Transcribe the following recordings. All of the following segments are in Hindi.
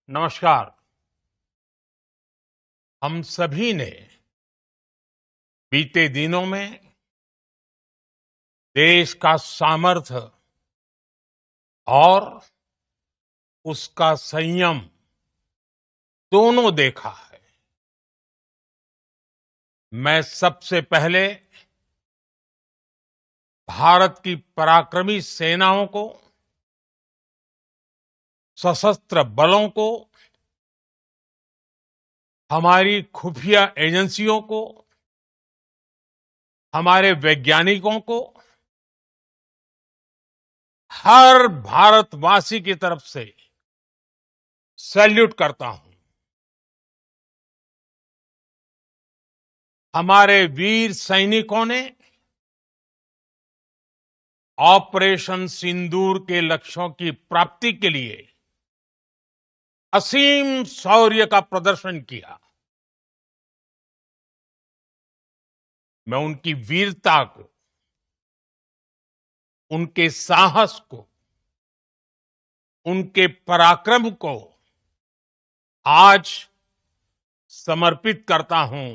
नमस्कार। हम सभी ने बीते दिनों में देश का सामर्थ्य और उसका संयम दोनों देखा है। मैं सबसे पहले भारत की पराक्रमी सेनाओं को, सशस्त्र बलों को, हमारी खुफिया एजेंसियों को, हमारे वैज्ञानिकों को, हर भारतवासी की तरफ से सैल्यूट करता हूं। हमारे वीर सैनिकों ने ऑपरेशन सिंदूर के लक्ष्यों की प्राप्ति के लिए असीम शौर्य का प्रदर्शन किया। मैं उनकी वीरता को, उनके साहस को, उनके पराक्रम को आज समर्पित करता हूं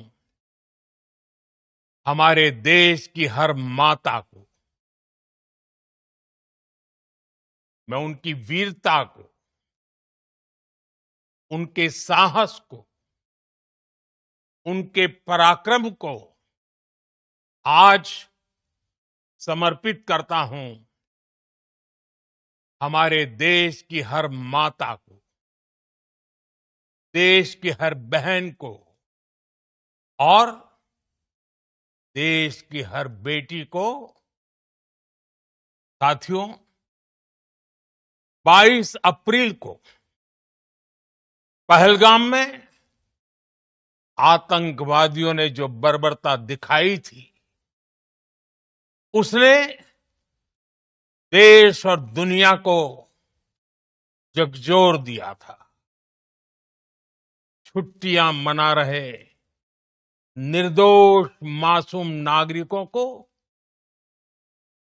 हमारे देश की हर माता को। मैं उनकी वीरता को, उनके साहस को, उनके पराक्रम को आज समर्पित करता हूं हमारे देश की हर माता को, देश की हर बहन को और देश की हर बेटी को। साथियों, 22 अप्रैल को पहलगाम में आतंकवादियों ने जो बर्बरता दिखाई थी, उसने देश और दुनिया को झकझोर दिया था। छुट्टियां मना रहे निर्दोष मासूम नागरिकों को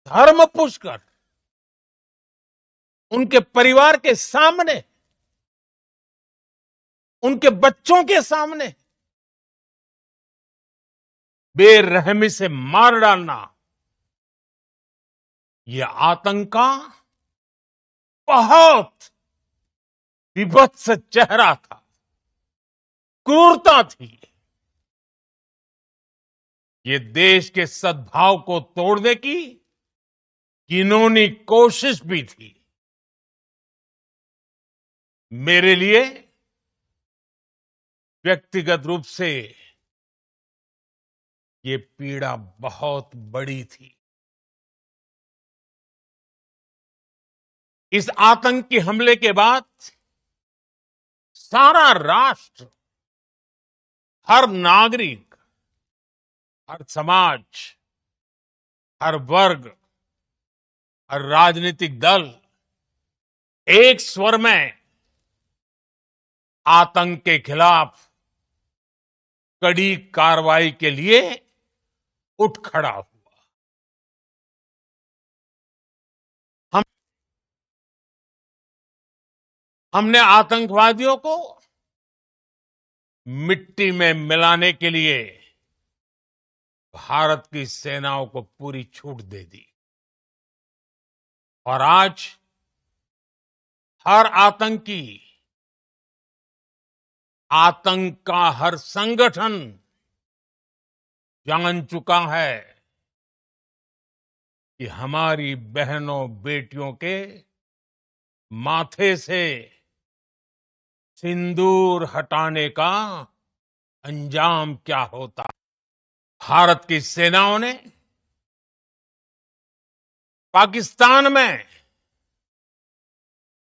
धर्म पूछकर उनके परिवार के सामने, उनके बच्चों के सामने बेरहमी से मार डालना, यह आतंक का बहुत विभत्स चेहरा था, क्रूरता थी। ये देश के सद्भाव को तोड़ने की घिनौनी कोशिश भी थी। मेरे लिए व्यक्तिगत रूप से ये पीड़ा बहुत बड़ी थी। इस आतंकी हमले के बाद सारा राष्ट्र, हर नागरिक, हर समाज, हर वर्ग, हर राजनीतिक दल एक स्वर में आतंक के खिलाफ कड़ी कार्रवाई के लिए उठ खड़ा हुआ। हम हमने आतंकवादियों को मिट्टी में मिलाने के लिए भारत की सेनाओं को पूरी छूट दे दी और आज हर आतंकी, आतंक का हर संगठन जान चुका है कि हमारी बहनों बेटियों के माथे से सिंदूर हटाने का अंजाम क्या होता। भारत की सेनाओं ने पाकिस्तान में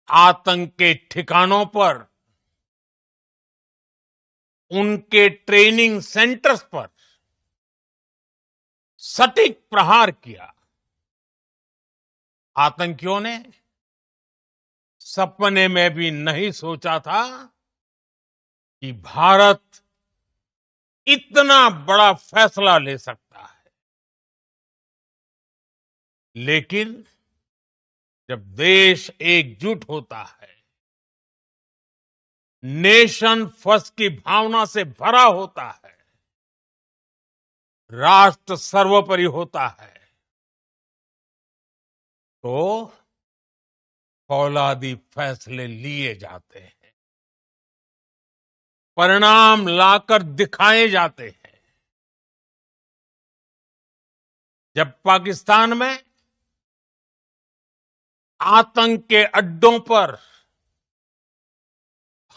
आतंक के ठिकानों पर, उनके ट्रेनिंग सेंटर्स पर सटीक प्रहार किया। आतंकियों ने सपने में भी नहीं सोचा था कि भारत इतना बड़ा फैसला ले सकता है। लेकिन जब देश एकजुट होता है, नेशन फर्स्ट की भावना से भरा होता है, राष्ट्र सर्वोपरि होता है, तो फौलादी फैसले लिए जाते हैं, परिणाम लाकर दिखाए जाते हैं। जब पाकिस्तान में आतंक के अड्डों पर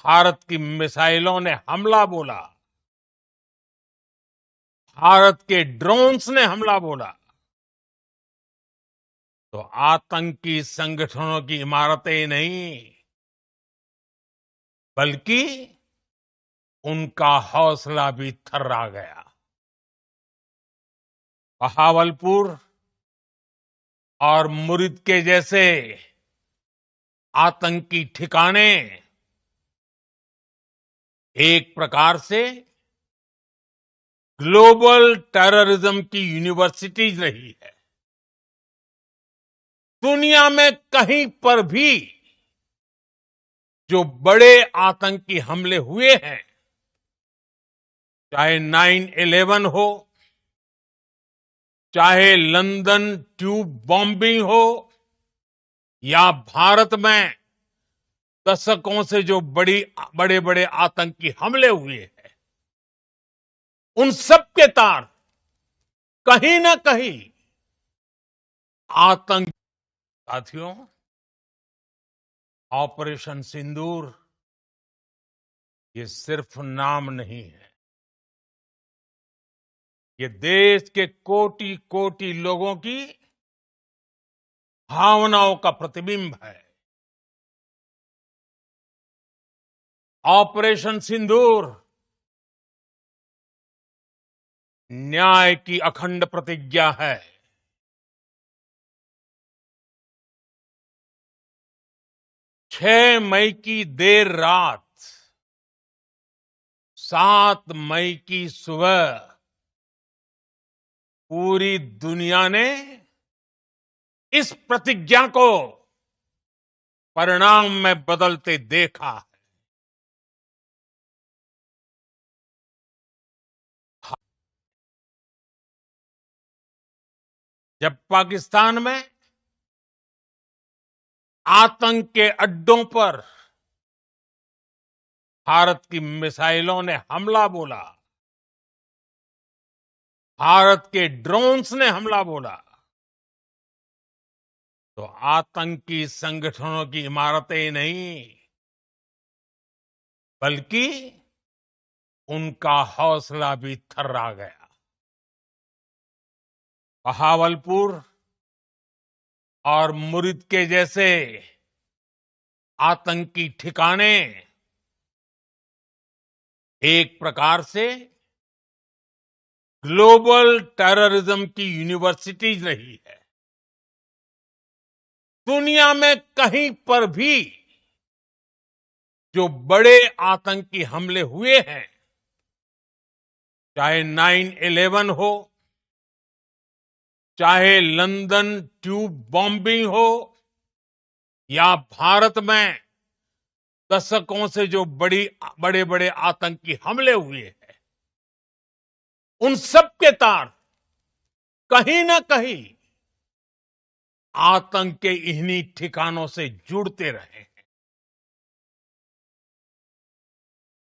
भारत की मिसाइलों ने हमला बोला, भारत के ड्रोन्स ने हमला बोला, तो आतंकी संगठनों की इमारतें नहीं, बल्कि उनका हौसला भी थर्रा गया। बहावलपुर और मुरिद के जैसे आतंकी ठिकाने एक प्रकार से ग्लोबल टेररिज्म की यूनिवर्सिटीज रही है। दुनिया में कहीं पर भी जो बड़े आतंकी हमले हुए हैं, चाहे 9/11 हो, चाहे लंदन ट्यूब बॉम्बिंग हो, या भारत में दशकों से जो बड़े बड़े आतंकी हमले हुए हैं, उन सब के तार कहीं ना कहीं आतंक। साथियों, ऑपरेशन सिंदूर ये सिर्फ नाम नहीं है, ये देश के कोटि कोटि लोगों की भावनाओं का प्रतिबिंब है। ऑपरेशन सिंदूर न्याय की अखंड प्रतिज्ञा है। 6 मई की देर रात, 7 मई की सुबह पूरी दुनिया ने इस प्रतिज्ञा को परिणाम में बदलते देखा है। जब पाकिस्तान में आतंक के अड्डों पर भारत की मिसाइलों ने हमला बोला, भारत के ड्रोन्स ने हमला बोला, तो आतंकी संगठनों की इमारतें नहीं, बल्कि उनका हौसला भी थर्रा गया। बहावलपुर और मुरिद के जैसे आतंकी ठिकाने एक प्रकार से ग्लोबल टेररिज्म की यूनिवर्सिटीज रही है। दुनिया में कहीं पर भी जो बड़े आतंकी हमले हुए हैं, चाहे 9/11 हो, चाहे लंदन ट्यूब बॉम्बिंग हो, या भारत में दशकों से जो बड़े बड़े आतंकी हमले हुए हैं, उन सब के तार कहीं ना कहीं आतंक के इन्हीं ठिकानों से जुड़ते रहे हैं।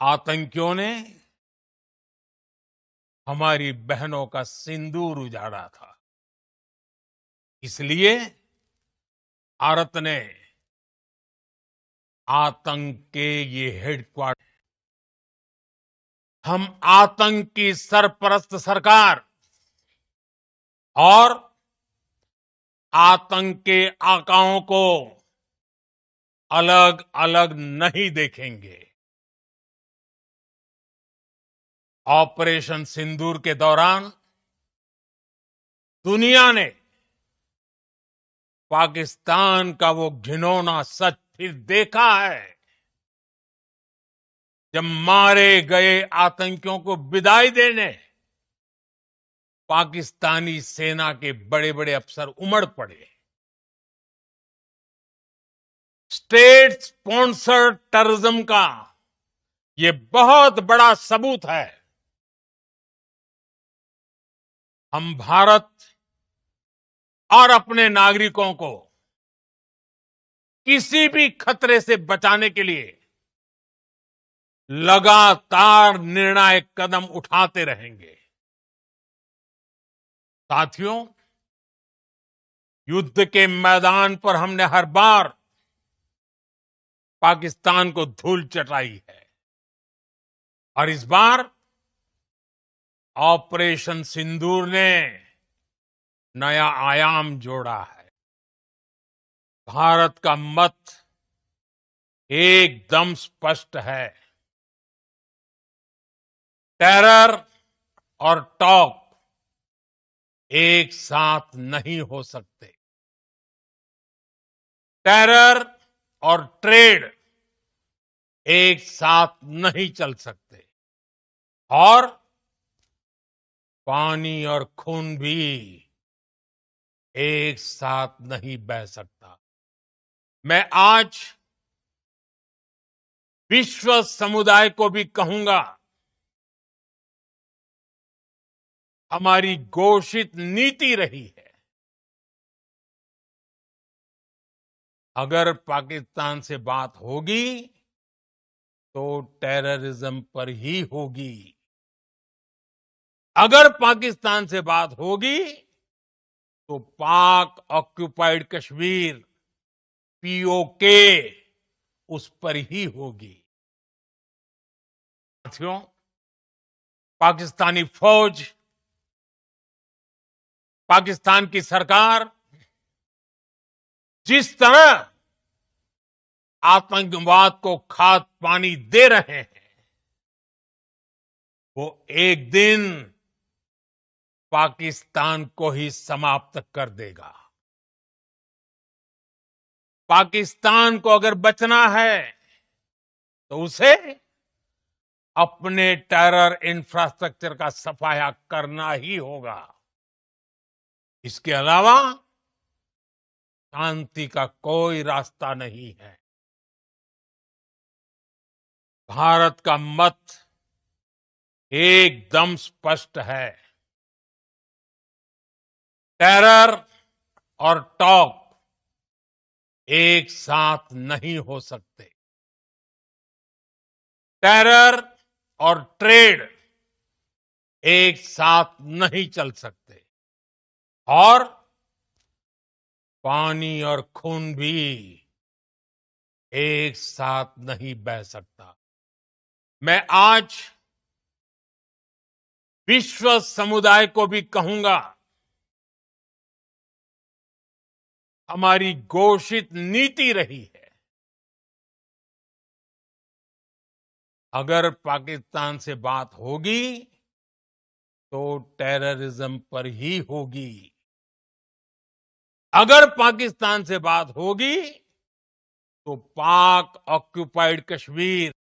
आतंकियों ने हमारी बहनों का सिंदूर उजाड़ा था, इसलिए भारत ने आतंक के ये हेडक्वार्टर, हम आतंक की सरपरस्त सरकार और आतंक के आकाओं को अलग अलग नहीं देखेंगे। ऑपरेशन सिंदूर के दौरान दुनिया ने पाकिस्तान का वो घिनौना सच फिर देखा है, जब मारे गए आतंकियों को विदाई देने पाकिस्तानी सेना के बड़े बड़े अफसर उमड़ पड़े। स्टेट स्पॉन्सर्ड टेररिज्म का ये बहुत बड़ा सबूत है हम भारत और अपने नागरिकों को किसी भी खतरे से बचाने के लिए लगातार निर्णायक कदम उठाते रहेंगे। साथियों, युद्ध के मैदान पर हमने हर बार पाकिस्तान को धूल चटाई है और इस बार ऑपरेशन सिंदूर ने नया आयाम जोड़ा है। भारत का मत एकदम स्पष्ट है। टेरर और टॉक एक साथ नहीं हो सकते। टेरर और ट्रेड एक साथ नहीं चल सकते और पानी और खून भी एक साथ नहीं बह सकता। मैं आज विश्व समुदाय को भी कहूंगा, हमारी घोषित नीति रही है, अगर पाकिस्तान से बात होगी तो टेररिज्म पर ही होगी। अगर पाकिस्तान से बात होगी तो पाक ऑक्युपाइड कश्मीर पीओके उस पर ही होगी। साथियों, पाकिस्तानी फौज, पाकिस्तान की सरकार जिस तरह आतंकवाद को खाद पानी दे रहे हैं, वो एक दिन पाकिस्तान को ही समाप्त कर देगा। पाकिस्तान को अगर बचना है तो उसे अपने टेरर इंफ्रास्ट्रक्चर का सफाया करना ही होगा। इसके अलावा शांति का कोई रास्ता नहीं है। भारत का मत एकदम स्पष्ट है। टेरर और टॉक एक साथ नहीं हो सकते। टेरर और ट्रेड एक साथ नहीं चल सकते और पानी और खून भी एक साथ नहीं बह सकता। मैं आज विश्व समुदाय को भी कहूंगा, हमारी घोषित नीति रही है, अगर पाकिस्तान से बात होगी तो टेररिज्म पर ही होगी। अगर पाकिस्तान से बात होगी तो पाक ऑक्युपाइड कश्मीर